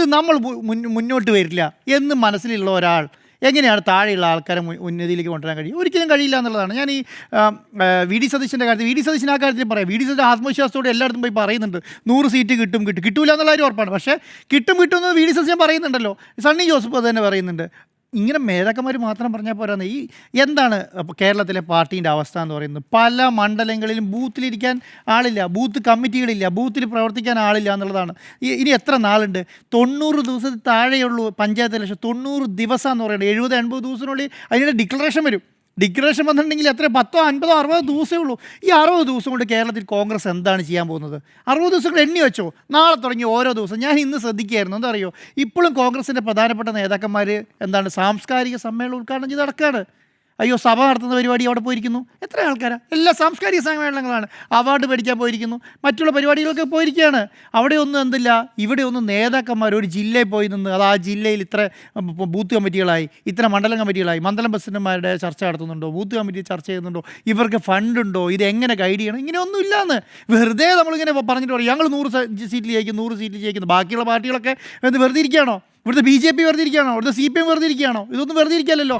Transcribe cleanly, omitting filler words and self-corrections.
ഇത് നമ്മൾ മുന്നോട്ട് വരില്ല എന്ന് മനസ്സിലുള്ള ഒരാൾ എങ്ങനെയാണ് താഴെയുള്ള ആൾക്കാരെ ഉന്നതിയിലേക്ക് കൊണ്ടുവരാൻ കഴിയും? ഒരിക്കലും കഴിയില്ല എന്നുള്ളതാണ്. ഞാൻ ഈ വി ഡി സതീശൻ്റെ കാര്യത്തിൽ ആ കാര്യത്തിൽ പറയാം. വി ഡി സതീശൻ ആത്മവിശ്വാസത്തോടെ എല്ലായിടത്തും പോയി പറയുന്നുണ്ട് 100 സീറ്റ് കിട്ടൂല എന്നുള്ള കാര്യം ഉറപ്പാണ്. പക്ഷേ കിട്ടുമെന്ന് വി ഡി സതീശൻ പറയുന്നുണ്ടല്ലോ. സണ്ണി ജോസഫ് അത് തന്നെ പറയുന്നുണ്ട്. ഇങ്ങനെ മേധാക്കന്മാർ മാത്രം പറഞ്ഞാൽ പോരാന്ന്. ഈ എന്താണ് കേരളത്തിലെ പാർട്ടീൻ്റെ അവസ്ഥ എന്ന് പറയുന്നത്? പല മണ്ഡലങ്ങളിലും ബൂത്തിലിരിക്കാൻ ആളില്ല, ബൂത്ത് കമ്മിറ്റികളില്ല, ബൂത്തിൽ പ്രവർത്തിക്കാൻ ആളില്ല എന്നുള്ളതാണ്. ഇനി എത്ര നാളുണ്ട്? 90 ദിവസത്തിൽ താഴെയുള്ളൂ പഞ്ചായത്ത് ഇലക്ഷൻ. 90 ദിവസം എന്ന് പറയുന്നത് 70-80 ദിവസത്തിനുള്ളിൽ അതിൻ്റെ ഡിക്ലറേഷൻ വരും. ഡിക്ലറേഷൻ വന്നിട്ടുണ്ടെങ്കിൽ എത്ര 10, 50, 60 ദിവസമേ ഉള്ളൂ. ഈ 60 ദിവസം കൊണ്ട് കേരളത്തിൽ കോൺഗ്രസ് എന്താണ് ചെയ്യാൻ പോകുന്നത്? 60 ദിവസങ്ങൾ എണ്ണി വെച്ചോ. നാളെ തുടങ്ങി ഓരോ ദിവസം. ഞാൻ ഇന്ന് ശ്രദ്ധിക്കുകയായിരുന്നു, എന്താ അറിയോ, ഇപ്പോഴും കോൺഗ്രസിൻ്റെ പ്രധാനപ്പെട്ട നേതാക്കന്മാർ സാംസ്കാരിക സമ്മേളനം ഉദ്ഘാടനം ചെയ്ത് നടക്കുകയാണ്. അയ്യോ, സഭ നടത്തുന്ന പരിപാടി അവിടെ പോയിരിക്കുന്നു. എത്ര ആൾക്കാരാണ്? എല്ലാ സാംസ്കാരിക സമ്മേളനങ്ങളാണ്. അവാർഡ് മേടിക്കാൻ പോയിരിക്കുന്നു, മറ്റുള്ള പരിപാടികളൊക്കെ പോയിരിക്കുകയാണ്. അവിടെയൊന്നും എന്തില്ല, ഇവിടെയൊന്നും നേതാക്കന്മാർ ഒരു ജില്ലയിൽ പോയി നിന്ന് അത് ആ ജില്ലയിൽ ഇത്ര ബൂത്ത് കമ്മിറ്റികളായി, ഇത്ര മണ്ഡലം കമ്മിറ്റികളായി, മണ്ഡലം പ്രസിഡന്റുമാരുടെ ചർച്ച നടത്തുന്നുണ്ടോ, ബൂത്ത് കമ്മിറ്റി ചർച്ച ചെയ്യുന്നുണ്ടോ, ഇവർക്ക് ഫണ്ടുണ്ടോ, ഇത് എങ്ങനെ ഗൈഡ് ചെയ്യണം, ഇങ്ങനെയൊന്നും ഇല്ലാന്ന് വെറുതെ നമ്മളിങ്ങനെ പറഞ്ഞിട്ട് പറയും ഞങ്ങൾ 100 സീറ്റിൽ ജയിക്കുന്നു. ബാക്കിയുള്ള പാർട്ടികളൊക്കെ വെറുതെ ഇരിക്കുകയാണോ? ഇവിടുത്തെ BJP വെറുതെ ഇരിക്കുകയാണോ? ഇവിടുത്തെ CPM വെറുതെ ഇരിക്കുകയാണോ? ഇതൊന്നും വെറുതെ ഇരിക്കാമല്ലോ.